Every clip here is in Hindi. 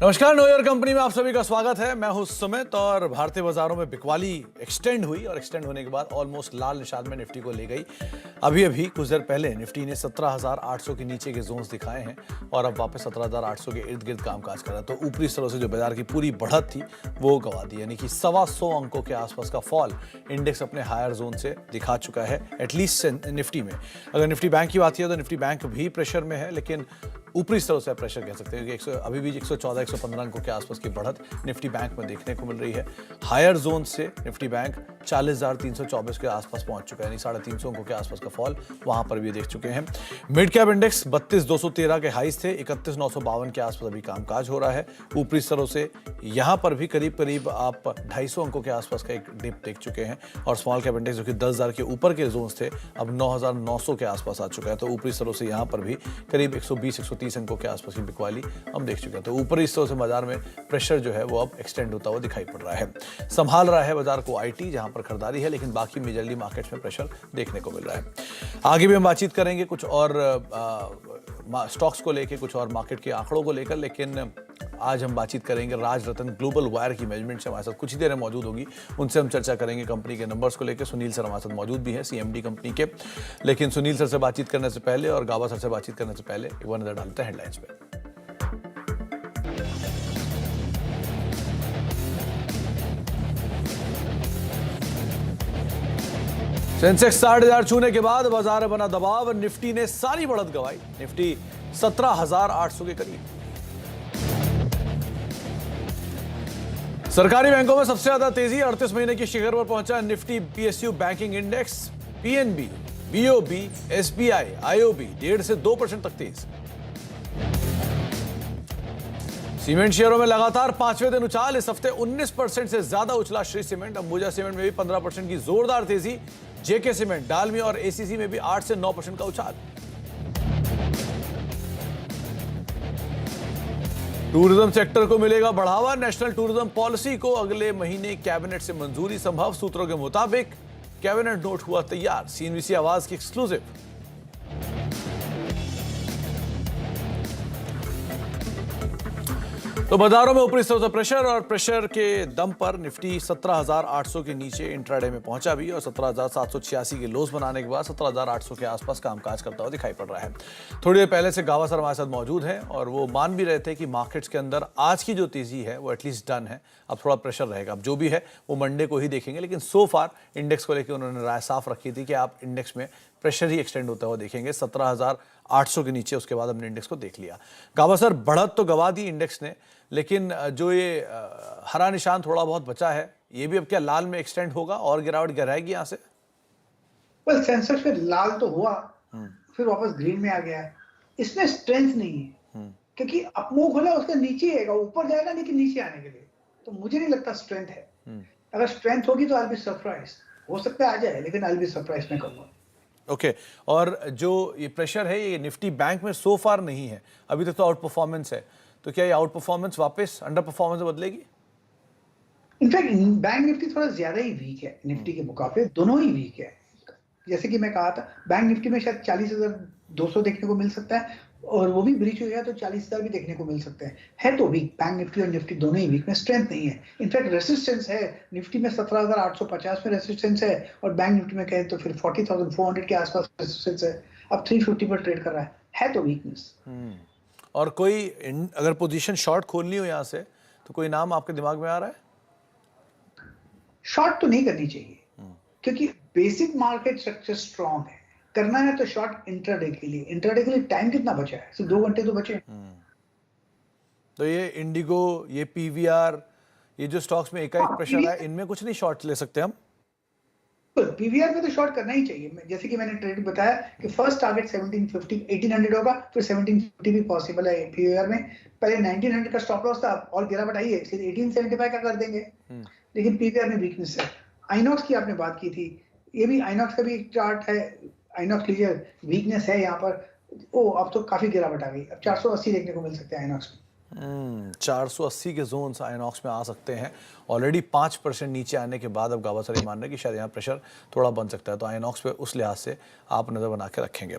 नमस्कार, नो योर कंपनी में आप सभी का स्वागत है। मैं हूं सुमित और भारतीय बाजारों में बिकवाली एक्सटेंड हुई और एक्सटेंड होने के बाद ऑलमोस्ट लाल निशान में निफ्टी को ले गई। अभी कुछ देर पहले निफ्टी ने 17,800 के नीचे के जोन्स दिखाए हैं और अब वापस 17,800 के इर्द गिर्द कामकाज कर रहा है। तो ऊपरी स्तरों से जो बाजार की पूरी बढ़त थी वो गंवा दी, यानी कि 125 अंकों के आसपास का फॉल इंडेक्स अपने हायर जोन से दिखा चुका है, एटलीस्ट निफ्टी में। अगर निफ्टी बैंक की बात की तो निफ्टी बैंक भी प्रेशर में है, लेकिन ऊपरी स्तरों से प्रेशर कह सकते हैं कि अभी भी 114-115 अंकों के आसपास की बढ़त निफ्टी बैंक में देखने को मिल रही है। हायर जोन से निफ्टी बैंक 40,324 के आसपास पहुंच चुका है, यानी 350 अंकों के आसपास का फॉल वहां पर भी देख चुके हैं। मिड कैप इंडेक्स 32,213 के हाईज थे, 31,952 के आसपास अभी कामकाज हो रहा है। ऊपरी स्तरों से यहां पर भी करीब करीब आप 250 अंकों के आसपास का एक डिप देख चुके हैं और स्मॉल कैप इंडेक्स जो कि 10,000 के ऊपर के जोन थे अब 9,900 के आसपास आ चुका है। तो ऊपरी स्तरों से यहां पर भी करीब 120-130 अंकों के आसपास की बिकवाली हम देख चुके हैं। तो ऊपरी स्तरों से बाजार में प्रेशर जो है वो अब एक्सटेंड होता हुआ दिखाई पड़ रहा है। संभाल रहा है बाजार को आईटी, जहां पर खरीदारी है, लेकिन बाकी मेजरली मार्केट्स में प्रेशर देखने को मिल रहा है। आगे भी हम बातचीत करेंगे कुछ और स्टॉक्स को लेकर, कुछ और मार्केट के आंकड़ों को लेकर, लेकिन आज हम बातचीत करेंगे राजरतन ग्लोबल वायर की मैनेजमेंट से हमारे साथ कुछ ही देर में मौजूद होगी। उनसे हम चर्चा करेंगे कंपनी के नंबर्स को लेकर। सुनील सर हमारे साथ मौजूद भी हैं, सीएमडी कंपनी के। लेकिन सुनील सर से बातचीत करने से पहले और गाबा सर से बातचीत करने से पहले एक बार नजर डालते हैं हेडलाइंस पे। सेंसेक्स 60,000 छूने के बाद बाजार में बना दबाव, निफ्टी ने सारी बढ़त गंवाई। निफ्टी 17,800 के करीब। सरकारी बैंकों में सबसे ज्यादा तेजी, 38 महीने की शिखर पर पहुंचा Nifty PSU banking index. PNB, BOB, SBI, IOB 1.5 से 2% तक तेज। सीमेंट शेयरों में लगातार 5वें दिन उछाल, इस हफ्ते 19% से ज्यादा उछला श्री सीमेंट। अंबुजा सीमेंट में भी 15% की जोरदार तेजी। जेके सीमेंट, डालमिया और एसीसी में भी 8 से 9% का उछाल। टूरिज्म सेक्टर को मिलेगा बढ़ावा, नेशनल टूरिज्म पॉलिसी को अगले महीने कैबिनेट से मंजूरी संभव। सूत्रों के मुताबिक कैबिनेट नोट हुआ तैयार। सीएनबीसी आवाज की एक्सक्लूसिव। तो बाजारों में ऊपरी स्तरों से प्रेशर और प्रेशर के दम पर निफ्टी 17,800 के नीचे इंट्राडे में पहुंचा भी और 17,786 के लोस बनाने के बाद 17,800 के आसपास कामकाज करता हुआ दिखाई पड़ रहा है। थोड़ी देर पहले से गावा सर हमारे साथ मौजूद हैं और वो मान भी रहे थे कि मार्केट्स के अंदर आज की जो तेजी है वो एटलीस्ट डन है। अब थोड़ा प्रेशर रहेगा, अब जो भी है वो मंडे को ही देखेंगे, लेकिन सो फार इंडेक्स को लेकर उन्होंने राय साफ रखी थी कि आप इंडेक्स में प्रेशर ही एक्सटेंड होता हुआ देखेंगे 17,800 के नीचे। उसके बाद हमने इंडेक्स को देख लिया। गावा सर, बढ़त तो गवा दी इंडेक्स ने, लेकिन जो ये हरा निशान थोड़ा बहुत बचा है, ये भी अब क्या लाल में एक्सटेंड होगा और गिरावट गिराएगी यहां से? वेल, सेंसेक्स में लाल तो हुआ, फिर वापस ग्रीन में आ गया। इसमें स्ट्रेंथ नहीं है क्योंकि अपमूव खोला उसके नीचे आएगा, ऊपर जाएगा लेकिन नीचे आने के लिए। तो मुझे नहीं लगता स्ट्रेंथ है। अगर स्ट्रेंथ होगी तो आई विल बी सरप्राइज। हो सकता है आ जाए, लेकिन आई विल बी सरप्राइज में कहूंगा। ओके, और जो ये प्रेशर है ये निफ्टी बैंक में सो फार नहीं है, अभी तक तो आउट परफॉर्मेंस है। तो क्या ये आउट परफॉर्मेंस वापस अंडर परफॉर्मेंस में बदलेगी? इनफैक्ट बैंक निफ्टी थोड़ा ज्यादा ही वीक है निफ्टी के मुकाबले, दोनों ही वीक है। जैसे कि मैं कहा था, बैंक निफ्टी में शायद 40,200 देखने को मिल सकता है और वो भी ब्रीच हो गया तो 40,000 भी देखने को मिल सकता है तो वीक। बैंक निफ्टी और निफ्टी दोनों ही वीक में, स्ट्रेंथ नहीं है। इनफैक्ट रेसिस्टेंस है निफ्टी में 17,850 में रेसिस्टेंस है और बैंक निफ्टी में कहें तो फिर 40,400 के आसपास रेसिस्टेंस है। अब 350 पर ट्रेड कर रहा है तो वीकनेस। और कोई अगर पोजीशन शॉर्ट खोलनी हो यहां से तो कोई नाम आपके दिमाग में आ रहा है? शॉर्ट तो नहीं करनी चाहिए क्योंकि बेसिक मार्केट स्ट्रक्चर स्ट्रांग है। करना है तो शॉर्ट इंट्राडे के लिए। इंट्राडे के लिए टाइम कितना बचा है? सिर्फ 2 घंटे तो बचे। तो ये इंडिगो, ये पीवीआर, ये जो स्टॉक्स में एकाएक प्रेशर है, इनमें कुछ नहीं शॉर्ट ले सकते हम? पीवीआर में तो शॉर्ट करना ही चाहिए। जैसे कि मैंने ट्रेड बताया कि फर्स्ट टारगेट 1750 1800 होगा, फिर 1750 भी पॉसिबल है पीवीआर में। पहले 1900 का स्टॉप लॉस था और गिरावट आई है, इसलिए 1875 का कर देंगे। लेकिन पीवीआर में वीकनेस है। आइनॉक्स की आपने बात की थी, ये भी आइनॉक्स का भी एक चार्ट है। आइनॉक्स लीजिए, वीकनेस है यहाँ पर। अब तो काफी गिरावट आ गई, अब 480 देखने को मिल सकते हैं आइनॉक्स में। 480 के जोन आइनॉक्स में आ सकते हैं। ऑलरेडी 5% नीचे आने के बाद अब गावा सर ये मान रहे हैं कि शायद यहाँ प्रेशर थोड़ा बन सकता है। तो आइनॉक्स पे उस लिहाज से आप नज़र बना के रखेंगे।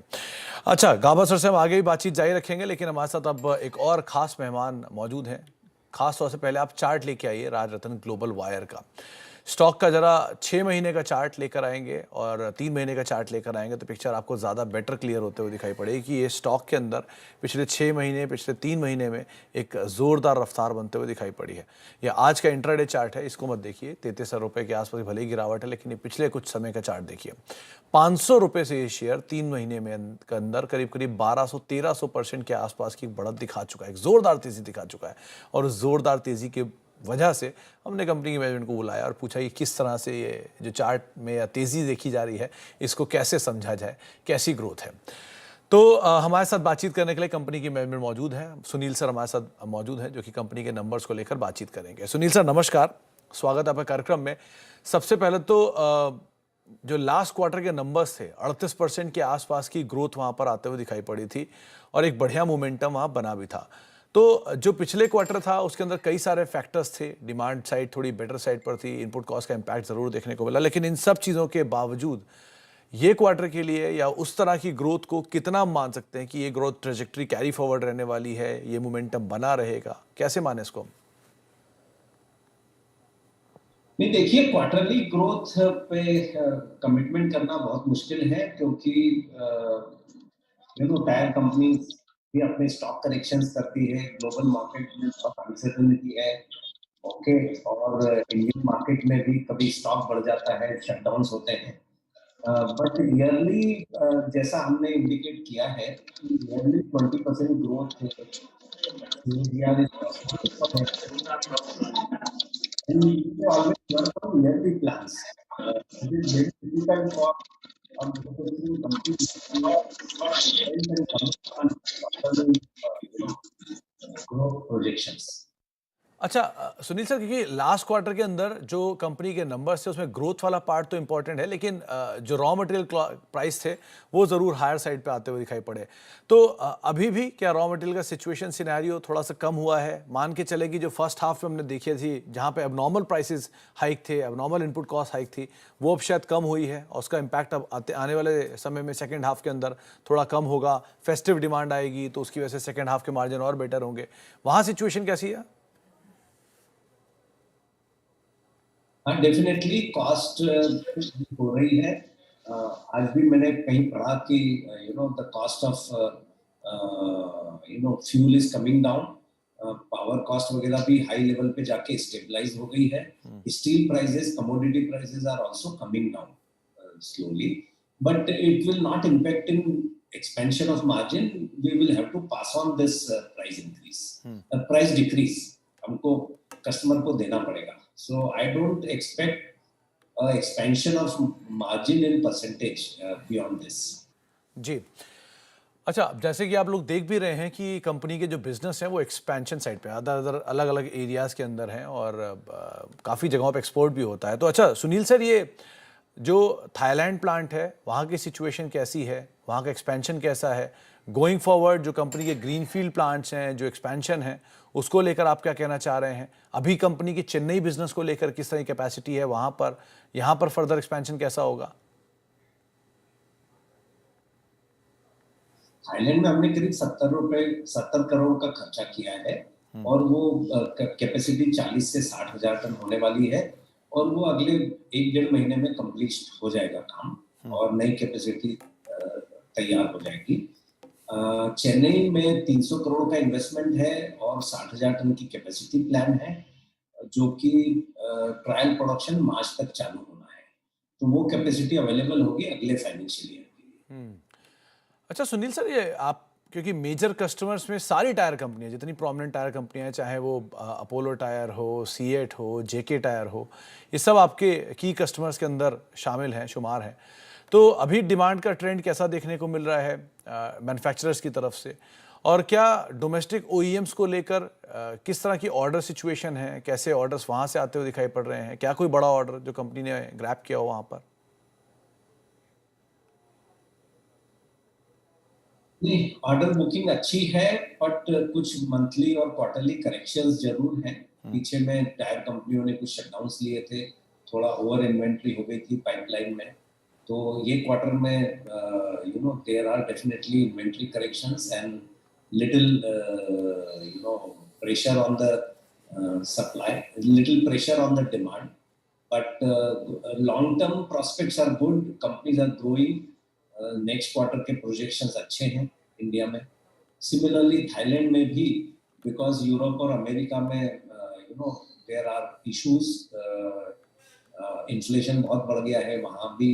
अच्छा, गावा सर से हम आगे भी बातचीत जारी रखेंगे, लेकिन हमारे साथ अब एक और ख़ास मेहमान मौजूद हैं। खास तौर से पहले आप चार्ट लेके आइए राजरत्न ग्लोबल वायर का। स्टॉक का जरा 6 महीने का चार्ट लेकर आएंगे और 3 महीने का चार्ट लेकर आएंगे तो पिक्चर आपको ज़्यादा बेटर क्लियर होते हुए दिखाई पड़ेगी कि ये स्टॉक के अंदर पिछले 6 महीने, पिछले 3 महीने में एक ज़ोरदार रफ्तार बनते हुए दिखाई पड़ी है। ये आज का इंट्राडे चार्ट है, इसको मत देखिए, 33 रुपये के आसपास भले ही गिरावट है, लेकिन ये पिछले कुछ समय का चार्ट देखिए। 500 रुपये से ये शेयर 3 महीने में के अंदर करीब करीब 1200-1300% के आसपास की बढ़त दिखा चुका है, एक ज़ोरदार तेज़ी दिखा चुका है। और उस ज़ोरदार तेज़ी के वजह से हमने कंपनी की मैनेजमेंट को बुलाया और पूछा कि किस तरह से ये जो चार्ट में या तेज़ी देखी जा रही है इसको कैसे समझा जाए, कैसी ग्रोथ है। तो हमारे साथ बातचीत करने के लिए कंपनी की मैनेजमेंट मौजूद है। सुनील सर हमारे साथ मौजूद हैं जो कि कंपनी के नंबर्स को लेकर बातचीत करेंगे। सुनील सर नमस्कार, स्वागत है आपका कार्यक्रम में। सबसे पहले तो जो लास्ट क्वार्टर के नंबर्स थे 38% के आसपास की ग्रोथ वहाँ पर आते हुए दिखाई पड़ी थी और एक बढ़िया मोमेंटम वहाँ बना भी था। तो जो पिछले क्वार्टर था उसके अंदर कई सारे फैक्टर्स थे, डिमांड साइड थोड़ी बेटर साइड पर थी, इनपुट कॉस्ट का इम्पैक्ट ज़रूर देखने को मिला, लेकिन इन सब चीज़ों के बावजूद ये क्वार्टर के लिए या उस तरह की ग्रोथ को कितना मान सकते हैं कि ये ग्रोथ ट्रेजेक्ट्री कैरी फॉरवर्ड रहने वाली है, ये मोमेंटम बना रहेगा, कैसे माने इसको? नहीं, देखिए क्वार्टरली ग्रोथ पे कमिटमेंट करना बहुत मुश्किल है क्योंकि टायर कंपनीज भी अपने स्टॉक करेक्शंस करती है, ग्लोबल मार्केट में बहुत अनसर्टेनिटी है। ओके, और इंडियन मार्केट में भी कभी स्टॉक बढ़ जाता है, शटडाउन्स होते हैं। बट ईयरली जैसा हमने इंडिकेट किया है yearly 20% growth CAGR is possible. And we always work on yearly plans. It is very difficult for a manufacturing company to growth projections. अच्छा सुनील सर, क्योंकि लास्ट क्वार्टर के अंदर जो कंपनी के नंबर्स थे उसमें ग्रोथ वाला पार्ट तो इंपॉर्टेंट है, लेकिन जो रॉ मटेरियल प्राइस थे वो ज़रूर हायर साइड पे आते हुए दिखाई पड़े। तो अभी भी क्या रॉ मटेरियल का सिचुएशन सिनेरियो थोड़ा सा कम हुआ है? मान के चले कि जो फर्स्ट हाफ में हमने देखी थी जहाँ पे एबनॉर्मल प्राइसेस हाइक थे, एबनॉर्मल इनपुट कॉस्ट हाइक थी, वो अब शायद कम हुई है और उसका इम्पैक्ट अब आने वाले समय में सेकेंड हाफ के अंदर थोड़ा कम होगा। फेस्टिव डिमांड आएगी तो उसकी वजह से सेकेंड हाफ के मार्जिन और बेटर होंगे। वहाँ सिचुएशन कैसी है? हाँ, डेफिनेटली कॉस्ट हो रही है। आज भी मैंने कहीं पढ़ा कि the cost of fuel is coming down, power cost वगैरह भी हाई लेवल पे जाके स्टेबलाइज हो गई है। Steel prices, commodity prices are also coming down slowly, but it will not impact in expansion of margin. We will have to pass on this price increase, price decrease हमको कस्टमर को देना पड़ेगा. So I don't expect expansion of margin in percentage beyond this. जी, अच्छा, जैसे कि आप लोग देख भी रहे हैं कि कंपनी के जो बिजनेस हैं वो एक्सपेंशन साइड पे अदर अलग अलग एरियाज़ के अंदर हैं और काफ़ी जगहों पे एक्सपोर्ट भी होता है। तो अच्छा सुनील सर, ये जो थाईलैंड प्लांट है वहाँ की सिचुएशन कैसी है, वहाँ का एक्सपेंशन कैसा है? गोइंग फॉरवर्ड जो कंपनी के ग्रीनफील्ड प्लांट्स हैं, जो एक्सपेंशन है, उसको लेकर आप क्या कहना चाह रहे हैं? अभी कंपनी की चेन्नई बिजनेस को लेकर किस तरह की कैपेसिटी है वहाँ पर, यहाँ पर फर्दर एक्सपेंशन कैसा होगा? थाईलैंड में हमने करीब 70 करोड़ का खर्चा किया है और वो कैपेसिटी 40 से 60 हजार टन होने वाली है और वो अगले 1-1.5 महीने में कंप्लीट हो जाएगा काम और नई कैपेसिटी तैयार हो जाएगी। चेन्नई में 300 करोड़ का इन्वेस्टमेंट है और 60 हजार टन की कैपेसिटी प्लान है जो कि ट्रायल प्रोडक्शन मार्च तक चालू होना है, तो वो कैपेसिटी अवेलेबल होगी अगले फाइनेंशियल ईयर के लिए। अच्छा सुनील सर, ये आप क्योंकि मेजर कस्टमर्स में सारी टायर कंपनियां, जितनी प्रोमिनेंट टायर कंपनियां हैं, चाहे वो अपोलो टायर हो, सीएट हो, जेके टायर हो, ये सब आपके की कस्टमर्स के अंदर शामिल हैं, शुमार हैं। तो अभी डिमांड का ट्रेंड कैसा देखने को मिल रहा है मैन्युफैक्चरर्स की तरफ से, और क्या डोमेस्टिक ओईएम्स को लेकर किस तरह की ऑर्डर सिचुएशन है, कैसे ऑर्डर्स वहाँ से आते हुए दिखाई पड़ रहे हैं? क्या कोई बड़ा ऑर्डर जो कंपनी ने ग्रैब किया हो वहाँ पर? नहीं, ऑर्डर बुकिंग अच्छी है बट कुछ मंथली और क्वार्टरली करेक्शंस जरूर हैं। पीछे में टायर कंपनियों ने कुछ शटडाउन्स लिए थे, थोड़ा ओवर इन्वेंट्री हो गई थी पाइपलाइन में, तो ये क्वार्टर में there are definitely inventory corrections and little pressure on the supply, little pressure on the demand, but long-term prospects are good. Companies are growing. Next quarter के projections अच्छे हैं इंडिया में. Similarly, Thailand में भी, because यूरोप और अमेरिका में there are issues. Inflation बहुत बढ़ गया है, वहाँ भी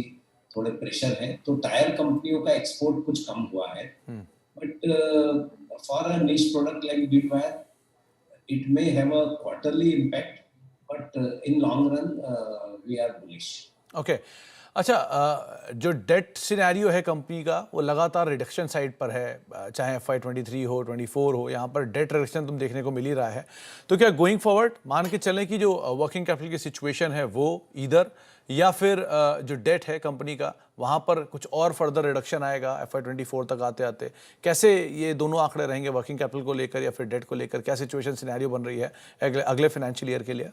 थोड़े प्रेशर है, तो टायर कंपनियों का एक्सपोर्ट कुछ कम हुआ है. But for a niche product like bead wire, it may have a quarterly impact, but in long run we are bullish. Okay अच्छा, जो डेट सिनेरियो है कंपनी का वो लगातार रिडक्शन साइड पर है, चाहे FY23 हो 24 हो, यहाँ पर डेट रिडक्शन तुम देखने को मिल ही रहा है. तो क्या गोइंग फॉरवर्ड मान के चलें कि जो वर्किंग कैपिटल की सिचुएशन है वो इधर, या फिर जो डेट है कंपनी का वहाँ पर कुछ और फर्दर रिडक्शन आएगा FY24 तक आते आते? कैसे ये दोनों आंकड़े रहेंगे वर्किंग कैपिटल को लेकर या फिर डेट को लेकर? क्या सिचुएशन सिनेरियो बन रही है अगले फाइनेंशियल ईयर के लिए?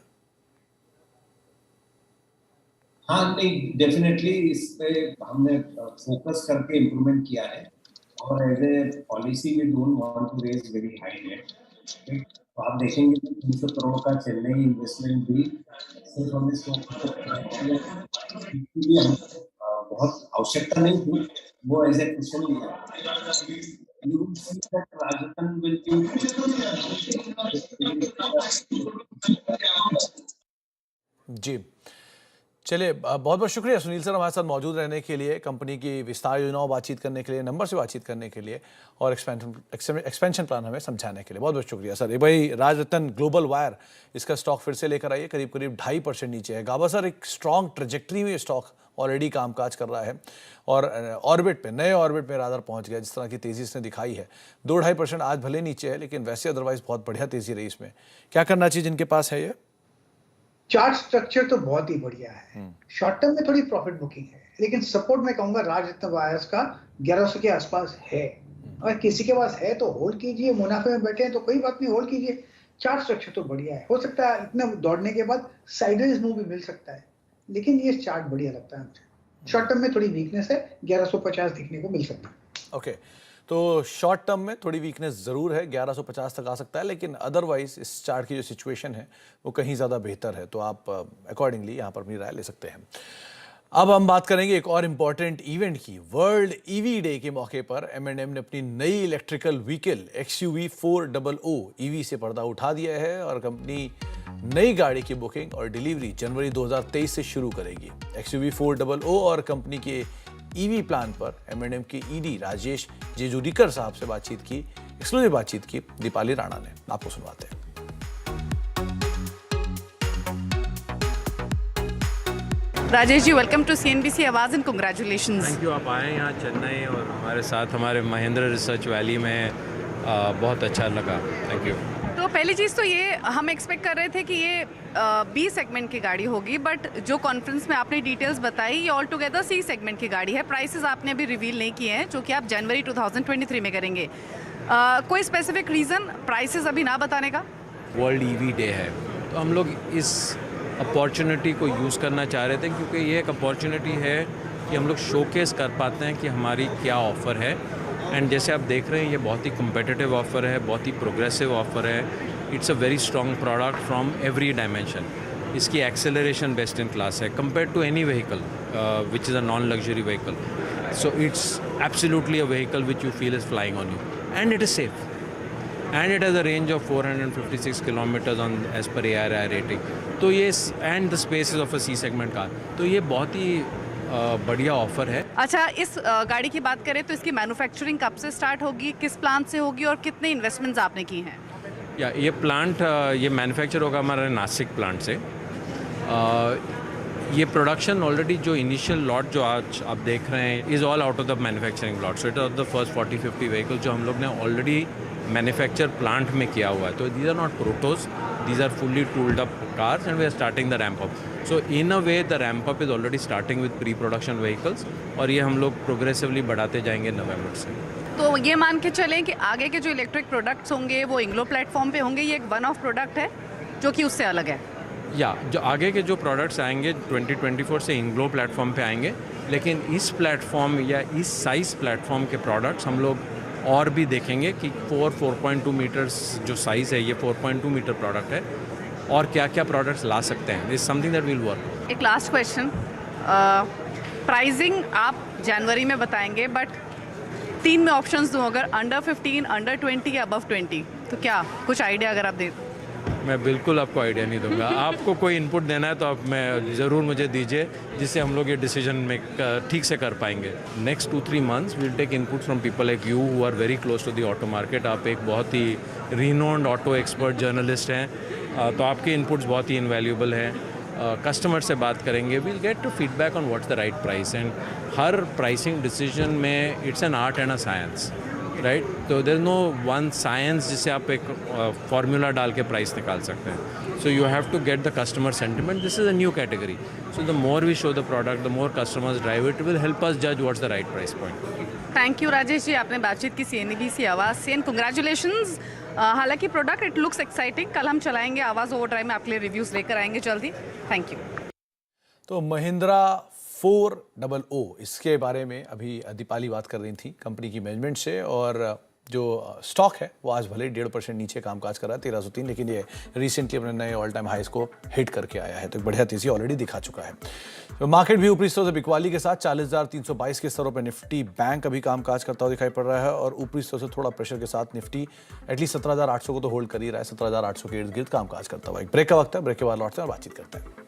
हाँ नहीं, डेफिनेटली इस पे हमने फोकस करके इम्प्रूवमेंट किया है, और as a policy we don't want to raise very high debt. तो आप देखेंगे कि 300 करोड़ का चेन्नई इन्वेस्टमेंट भी सिर्फ हमने बहुत आवश्यकता नहीं थी, वो एज ए क्वेश्चन लिया. You will see that Rajasthan will be. जी चलिए, बहुत बहुत शुक्रिया सुनील सर हमारे साथ मौजूद रहने के लिए, कंपनी की विस्तार योजनाओं बातचीत करने के लिए, नंबर से बातचीत करने के लिए और एक्सपेंशन प्लान हमें समझाने के लिए. बहुत बहुत शुक्रिया सर. ये भाई राजरत्न ग्लोबल वायर, इसका स्टॉक फिर से लेकर आइए, करीब करीब 2.5% नीचे है. गाबा सर, एक स्ट्रॉन्ग ट्रेजेक्ट्री में स्टॉक ऑलरेडी कामकाज कर रहा है और ऑर्बिट पे, नए ऑर्बिट पे रादर पहुंच गया, जिस तरह की तेज़ी इसने दिखाई है. 2-2.5% आज भले नीचे है, लेकिन वैसे अदरवाइज बहुत बढ़िया तेज़ी रही इसमें. क्या करना चाहिए जिनके पास है ये? चार्ट स्ट्रक्चर तो बहुत ही बढ़िया है. शॉर्ट टर्म में थोड़ी प्रॉफिट बुकिंग है, लेकिन सपोर्ट मैं कहूंगा राजरत्न वायर्स का 1100 के आसपास है. अगर किसी के पास है तो होल्ड कीजिए, मुनाफे में बैठे हैं तो कोई बात नहीं, होल्ड कीजिए. चार्ट स्ट्रक्चर तो बढ़िया है. हो सकता है इतना दौड़ने के बाद साइडवेज मूव भी मिल सकता है, लेकिन ये चार्ट बढ़िया लगता है मुझे. शॉर्ट टर्म में थोड़ी वीकनेस है, 1150 देखने को मिल सकता है. ओके, तो शॉर्ट टर्म में थोड़ी वीकनेस ज़रूर है, 1150 तक आ सकता है, लेकिन अदरवाइज इस चार्ट की जो सिचुएशन है वो कहीं ज़्यादा बेहतर है. तो आप अकॉर्डिंगली यहाँ पर अपनी राय ले सकते हैं. अब हम बात करेंगे एक और इम्पॉर्टेंट इवेंट की. वर्ल्ड ईवी डे के मौके पर M&M ने अपनी नई इलेक्ट्रिकल व्हीकल XUV 400 EV से पर्दा उठा दिया है और कंपनी नई गाड़ी की बुकिंग और डिलीवरी जनवरी 2023 से शुरू करेगी. XUV 400 और कंपनी के ईवी प्लान पर M&M के ED राजेश जेजुरीकर साहब से बातचीत की, एक्सक्लूसिव बातचीत की दीपाली राणा ने. आपको सुनवाते हैं. Rajesh ji, welcome to CNBC आवाज़ एंड कांग्रेचुलेशंस. Thank you. आप आए यहाँ चेन्नई और हमारे साथ हमारे महेंद्र रिसर्च वैली में, बहुत अच्छा लगा. Thank you. तो पहली चीज़ तो ये हम एक्सपेक्ट कर रहे थे कि ये B सेगमेंट की गाड़ी होगी, बट जो कॉन्फ्रेंस में आपने डिटेल्स बताई ये ऑल टुगेदर C सेगमेंट की गाड़ी है. प्राइसेस आपने अभी रिवील नहीं किए हैं, जो कि आप जनवरी 2023 में करेंगे. कोई स्पेसिफिक रीज़न प्राइसेस अभी ना बताने का? वर्ल्ड ईवी डे है तो हम लोग इस अपॉर्चुनिटी को यूज़ करना चाह रहे थे, क्योंकि ये एक अपॉर्चुनिटी है कि हम लोग शोकेस कर पाते हैं कि हमारी क्या ऑफ़र है. एंड जैसे आप देख रहे हैं ये बहुत ही कम्पिटिटिव ऑफ़र है, बहुत ही प्रोग्रेसिव ऑफ़र है. It's a very strong product from every dimension. इसकी एक्सेलरेशन बेस्ट इन क्लास है compare to any vehicle which is a non luxury vehicle. So it's absolutely a vehicle which you feel is flying on you, and it is safe, and it has a range of 456 kilometers on as per ARI rating. तो ये and the spaces of a C segment car, तो ये बहुत ही बढ़िया ऑफर है. अच्छा, इस गाड़ी की बात करें तो इसकी मैन्युफैक्चरिंग कब से स्टार्ट होगी, किस प्लांट से होगी और कितने इन्वेस्टमेंट्स आपने की हैं? या ये प्लांट ये मैन्युफैक्चर होगा हमारे नासिक प्लांट से. ये प्रोडक्शन ऑलरेडी जो इनिशियल लॉट जो आज आप देख रहे हैं is all out of the manufacturing lot. So it of the first 40-50 vehicle जो हम लोग ने ऑलरेडी मैन्युफैक्चर प्लांट में किया हुआ है. तो these are not protos, these are fully tooled up cars and we are starting the ramp up. So in a way the ramp up is already starting with pre production vehicles, और ये हम लोग प्रोग्रेसिवली बढ़ाते जाएंगे नवंबर से. तो ये मान के चलें कि आगे के जो इलेक्ट्रिक प्रोडक्ट्स होंगे वो इंग्लो प्लेटफॉर्म पे होंगे. ये एक वन ऑफ प्रोडक्ट है जो कि उससे अलग है. या जो आगे के जो प्रोडक्ट्स आएंगे 2024 से इंग्लो प्लेटफॉर्म पे आएंगे, लेकिन इस प्लेटफॉर्म या इस साइज़ प्लेटफॉर्म के प्रोडक्ट्स हम लोग और भी देखेंगे कि 4.2 मीटर्स जो साइज़ है, ये 4.2 मीटर प्रोडक्ट है, और क्या क्या प्रोडक्ट्स ला सकते हैं. This something that will work. एक लास्ट क्वेश्चन, प्राइसिंग आप जनवरी में बताएंगे, बट 3 में ऑप्शंस दूँ, अगर अंडर 15, अंडर 20 या अबव 20, तो क्या कुछ आइडिया अगर आप दे. मैं बिल्कुल आपको आइडिया नहीं दूंगा. आपको कोई इनपुट देना है तो आप मैं ज़रूर मुझे दीजिए, जिससे हम लोग ये डिसीजन में ठीक से कर पाएंगे. Next 2-3 months will take input from people like you who are very close to the auto market. आप एक बहुत ही रिनोन्ड ऑटो एक्सपर्ट जर्नलिस्ट हैं, तो आपके इनपुट्स बहुत ही इनवैल्यूएबल हैं. कस्टमर से बात करेंगे, we'll get to feedback on what's the right price. And हर प्राइसिंग डिसीजन में it's an art and a science, right. तो there is no one science जिससे आप एक फार्मूला डाल के प्राइस निकाल सकते हैं. So you have to get the customer sentiment. This is a new category. So the more we show the product, the more customers drive it, will help us जज what's the right price point. Thank you Rajesh ji, आपने बातचीत की CNBC आवाज़ से, एंड कंग्रेचुलेशंस. हालांकि प्रोडक्ट इट लुक्स एक्साइटिंग. कल हम चलाएंगे आवाज़ ओवरड्राइव में, आपके लिए रिव्यूज़ लेकर आएंगे जल्दी. Thank you. तो महिंद्रा 400, इसके बारे में अभी दीपाली बात कर रही थी कंपनी की मैनेजमेंट से, और जो स्टॉक है वो आज भले 1.5% नीचे कामकाज कर रहा है 1303, लेकिन ये रिसेंटली अपने नए ऑल टाइम हाइस को हिट करके आया है, तो बढ़िया तेजी ऑलरेडी दिखा चुका है. तो मार्केट भी ऊपरी स्तरों से बिकवाली के साथ 40,322 के स्तरों पर निफ्टी बैंक अभी कामकाज करता हुआ दिखाई पड़ रहा है, और ऊपरी स्तरों से थोड़ा प्रेशर के साथ निफ्टी एटलीस्ट 17,800 को तो होल्ड कर ही रहा है. 17,800 के इर्द गिर्द कामकाज करता हुआ. एक ब्रेक का वक्त है, ब्रेक के बाद लौटते हैं और बातचीत करते हैं.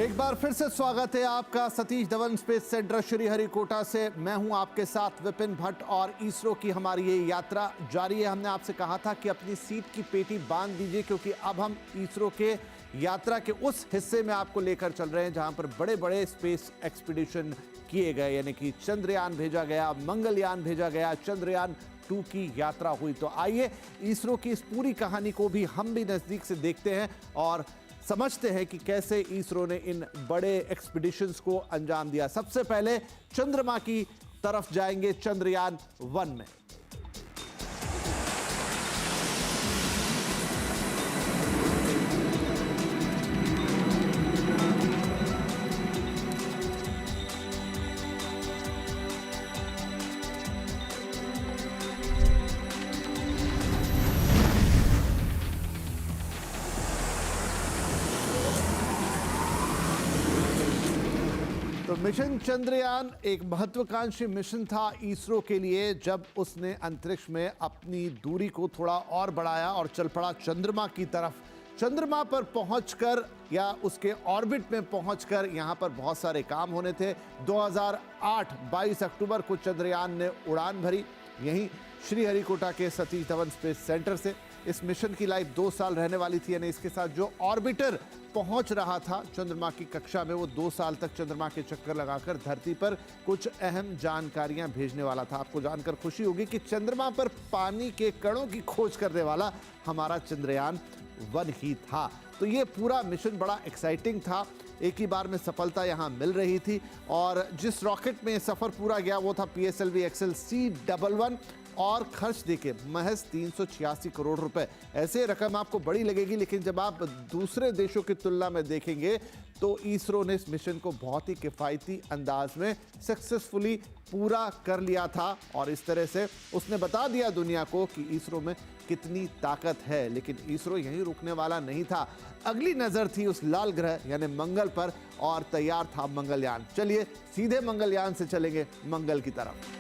एक बार फिर से स्वागत है आपका सतीश धवन स्पेस सेंटर श्रीहरिकोटा से. मैं हूं आपके साथ विपिन भट्ट, और इसरो की हमारी ये यात्रा जारी है. हमने आपसे कहा था कि अपनी सीट की पेटी बांध दीजिए, क्योंकि अब हम इसरो के यात्रा के उस हिस्से में आपको लेकर चल रहे हैं जहां पर बड़े बड़े स्पेस एक्सपीडिशन किए गए, यानी कि चंद्रयान भेजा गया, मंगलयान भेजा गया, चंद्रयान 2 की यात्रा हुई. तो आइए इसरो की इस पूरी कहानी को भी हम भी नजदीक से देखते हैं और समझते हैं कि कैसे इसरो ने इन बड़े एक्सपीडिशंस को अंजाम दिया. सबसे पहले चंद्रमा की तरफ जाएंगे चंद्रयान 1 में. मिशन चंद्रयान एक महत्वाकांक्षी मिशन था इसरो के लिए, जब उसने अंतरिक्ष में अपनी दूरी को थोड़ा और बढ़ाया और चल पड़ा चंद्रमा की तरफ. चंद्रमा पर पहुंचकर या उसके ऑर्बिट में पहुंचकर यहां पर बहुत सारे काम होने थे. 2008 22 अक्टूबर को चंद्रयान ने उड़ान भरी, यहीं श्रीहरिकोटा के सतीश धवन स्पेस सेंटर से. इस मिशन की लाइफ 2 साल रहने वाली थी, यानी इसके साथ जो ऑर्बिटर पहुंच रहा था चंद्रमा की कक्षा में, वो 2 साल तक चंद्रमा के चक्कर लगाकर धरती पर कुछ अहम जानकारियां भेजने वाला था. आपको जानकर खुशी होगी कि चंद्रमा पर पानी के कणों की खोज करने वाला हमारा चंद्रयान 1 ही था. तो ये पूरा मिशन बड़ा एक्साइटिंग था. एक ही बार में सफलता यहां मिल रही थी, और जिस रॉकेट में सफर पूरा गया वो था PSLV XL C11, और खर्च देखिए महज 386 करोड़ रुपए. ऐसे रकम आपको बड़ी लगेगी, लेकिन जब आप दूसरे देशों की तुलना में देखेंगे तो इसरो ने इस मिशन को बहुत ही किफ़ायती अंदाज में सक्सेसफुली पूरा कर लिया था, और इस तरह से उसने बता दिया दुनिया को कि इसरो में कितनी ताकत है. लेकिन इसरो यहीं रुकने वाला नहीं था. अगली नज़र थी उस लाल ग्रह यानी मंगल पर, और तैयार था मंगलयान. चलिए सीधे मंगलयान से चलेंगे मंगल की तरफ.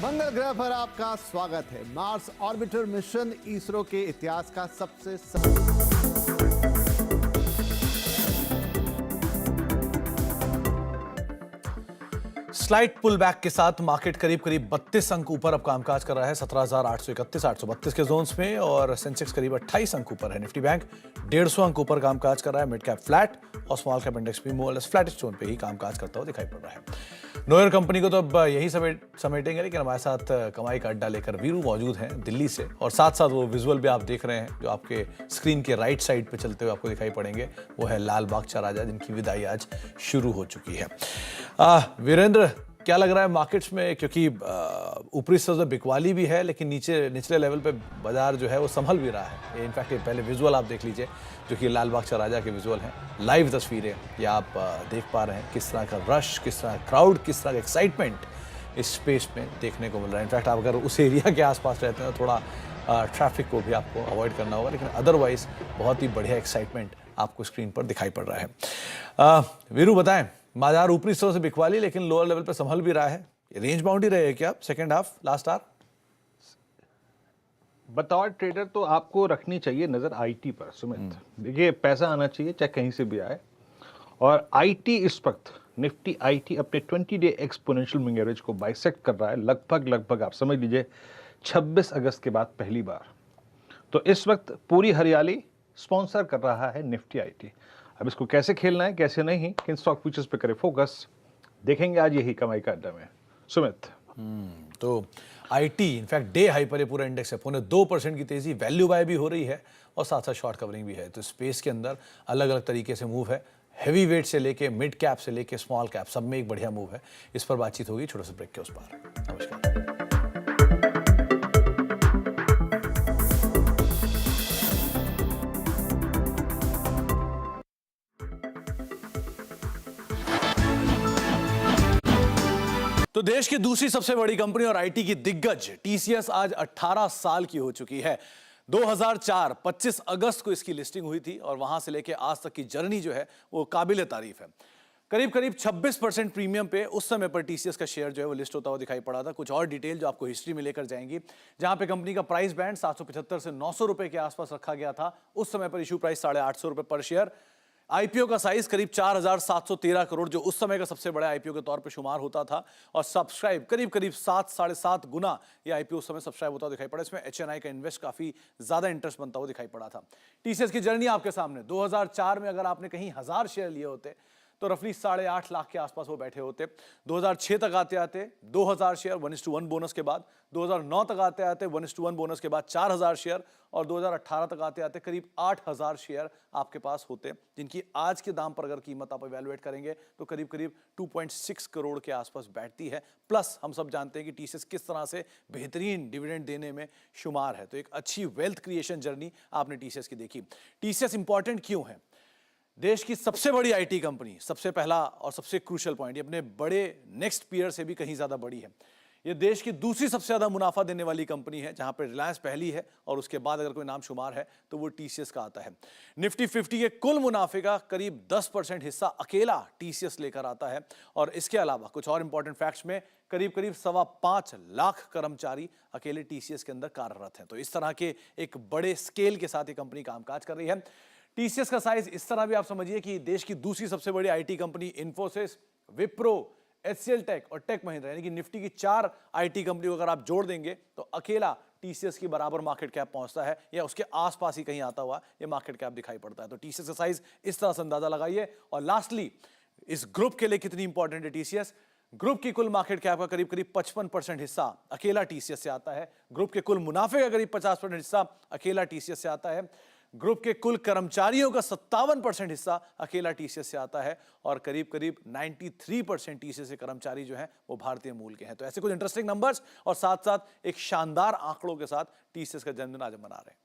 मंगल ग्रह पर आपका स्वागत है. मार्स ऑर्बिटर मिशन इसरो के इतिहास का सबसे स्लाइट पुल बैक के साथ मार्केट करीब 32 अंक ऊपर अब कामकाज कर रहा है 17,831 832 के जोन्स में, और सेंसेक्स करीब 28 अंक ऊपर है। निफ्टी बैंक 150 अंक ऊपर कामकाज कर रहा है। मिड कैप फ्लैट और स्मॉल कैप इंडेक्स भी मोर लेस फ्लैट जोन पे ही कामकाज करता हुआ दिखाई पड़ रहा है। नोयर कंपनी को तो अब यही समेटेंगे, लेकिन हमारे साथ कमाई का अड्डा लेकर वीरू मौजूद हैं दिल्ली से, और साथ साथ वो विजुअल भी आप देख रहे हैं जो आपके स्क्रीन के राइट साइड पे चलते हुए आपको दिखाई पड़ेंगे, वो है लाल बाग राजा, जिनकी विदाई आज शुरू हो चुकी है। वीरेंद्र, क्या लग रहा है मार्केट्स में, क्योंकि ऊपरी स्तर से बिकवाली भी है, लेकिन निचले लेवल पे बाजार जो है वो संभल भी रहा है। इनफैक्ट पहले विजुअल आप देख लीजिए, जो कि लाल बाग राजा के विजुअल हैं, लाइव तस्वीरें ये आप देख पा रहे हैं, किस तरह का रश, किस तरह क्राउड, किस तरह का एक्साइटमेंट इस स्पेस में देखने को मिल रहा है। इनफैक्ट आप अगर उस एरिया के आसपास रहते हैं तो थोड़ा ट्रैफिक को भी आपको अवॉइड करना होगा, लेकिन अदरवाइज बहुत ही बढ़िया एक्साइटमेंट आपको स्क्रीन पर दिखाई पड़ रहा है। वीरू, बताएं, बाजार ऊपरी स्तर से बिकवाली लेकिन लोअर लेवल पे संभल भी रहा है, रेंज बाउंड ही रहे क्या सेकंड हाफ लास्ट आवर? बतौर ट्रेडर तो आपको रखनी चाहिए नजर आईटी पर सुमित। देखिए, पैसा आना चाहिए चाहे कहीं से भी आए, और आईटी इस वक्त निफ्टी आईटी अपने 20 डे एक्सपोनेंशियल मूविंग एवरेज को बाइसेक्ट कर रहा है, लगभग आप समझ लीजिए 26 अगस्त के बाद पहली बार। तो इस वक्त पूरी हरियाली स्पॉन्सर कर रहा है निफ्टी आईटी। अब इसको कैसे खेलना है कैसे नहीं, किन स्टॉक फ्यूचर्स पे करें फोकस, देखेंगे आज यही कमाई का अड्डा में सुमित। तो आईटी इनफैक्ट डे हाई पर पूरा इंडेक्स है, 2% की तेजी, वैल्यू बाय भी हो रही है और साथ साथ शॉर्ट कवरिंग भी है। तो स्पेस के अंदर अलग अलग तरीके से मूव है, हैवी वेट से लेके मिड कैप से लेके स्मॉल कैप, सब में एक बढ़िया मूव है। इस पर बातचीत होगी छोटे से ब्रेक के उस पार। नमस्कार। तो देश की दूसरी सबसे बड़ी कंपनी और आईटी की दिग्गज टीसीएस आज 18 साल की हो चुकी है। 2004 25 अगस्त को इसकी लिस्टिंग हुई थी और वहां से लेके आज तक की जर्नी जो है वो काबिले तारीफ है। करीब 26% प्रीमियम पे उस समय पर टीसीएस का शेयर जो है वो लिस्ट होता हुआ दिखाई पड़ा था। कुछ और डिटेल जो आपको हिस्ट्री में लेकर जाएंगी, जहां पे कंपनी का प्राइस बैंड 775 से 900 रुपए के आसपास रखा गया था। उस समय पर इशू प्राइस 850 रुपए पर शेयर। आईपीओ का साइज करीब 4,713 करोड़, जो उस समय का सबसे बड़ा आईपीओ के तौर पे शुमार होता था, और सब्सक्राइब करीब 7-7.5 गुना ये आईपीओ उस समय सब्सक्राइब होता दिखाई पड़ा। इसमें एचएनआई का इन्वेस्ट काफी ज्यादा इंटरेस्ट बनता हुआ दिखाई पड़ा था। टीसीएस की जर्नी आपके सामने, 2004 में अगर आपने कहीं 1000 शेयर लिए होते तो रफली 8.5 लाख के आसपास वो बैठे होते। 2006 तक आते आते 2000 शेयर 1:1 बोनस के बाद, 2009 तक आते आते 1:1 बोनस के बाद 4000 शेयर, और 2018 तक आते आते करीब 8000 शेयर आपके पास होते, जिनकी आज के दाम पर अगर कीमत आप इवैल्यूएट करेंगे तो करीब 2.6 करोड़ के आसपास बैठती है। प्लस हम सब जानते हैं कि टीसीएस किस तरह से बेहतरीन डिविडेंड देने में शुमार है। तो एक अच्छी वेल्थ क्रिएशन जर्नी आपने टीसीएस की देखी। टीसीएस इंपॉर्टेंट क्यों है? देश की सबसे बड़ी आईटी कंपनी, सबसे पहला और सबसे क्रूशियल पॉइंट, ये अपने बड़े नेक्स्ट पीयर से भी कहीं ज्यादा बड़ी है। ये देश की दूसरी सबसे ज्यादा मुनाफा देने वाली कंपनी है, जहां पर रिलायंस पहली है और उसके बाद अगर कोई नाम शुमार है तो वो टीसीएस का आता है। निफ्टी 50 के कुल मुनाफे का करीब 10% हिस्सा अकेला टीसीएस लेकर आता है, और इसके अलावा कुछ और इंपॉर्टेंट फैक्ट्स में करीब 5.25 लाख कर्मचारी अकेले टीसीएस के अंदर कार्यरत हैं। तो इस तरह के एक बड़े स्केल के साथ ये कंपनी कामकाज कर रही है। टीसीएस का साइज इस तरह भी आप समझिए कि देश की दूसरी सबसे बड़ी IT company Infosys, Wipro, HCL Tech और टेक महिंद्रा, यानी कि निफ्टी की 4 आईटी कंपनी को अगर आप जोड़ देंगे तो अकेला टीसीएस की बराबर मार्केट कैप पहुंचता है, या उसके आसपास ही कहीं आता हुआ ये मार्केट कैप दिखाई पड़ता है। तो टीसीएस का साइज इस तरह से अंदाजा लगाइए। और लास्टली, इस ग्रुप के लिए कितनी इंपॉर्टेंट है टीसीएस? ग्रुप की कुल मार्केट कैप का करीब 55% हिस्सा अकेला टीसीएस से आता है। ग्रुप के कुल मुनाफे का करीब 50% हिस्सा अकेला टीसीएस से आता है। ग्रुप के कुल कर्मचारियों का 57% हिस्सा अकेला टीसीएस से आता है, और करीब 93% टीसीएस के कर्मचारी जो हैं वो भारतीय मूल के हैं। तो ऐसे कुछ इंटरेस्टिंग नंबर्स और साथ साथ एक शानदार आंकड़ों के साथ टीसीएस का जन्मदिन आज मना रहे हैं।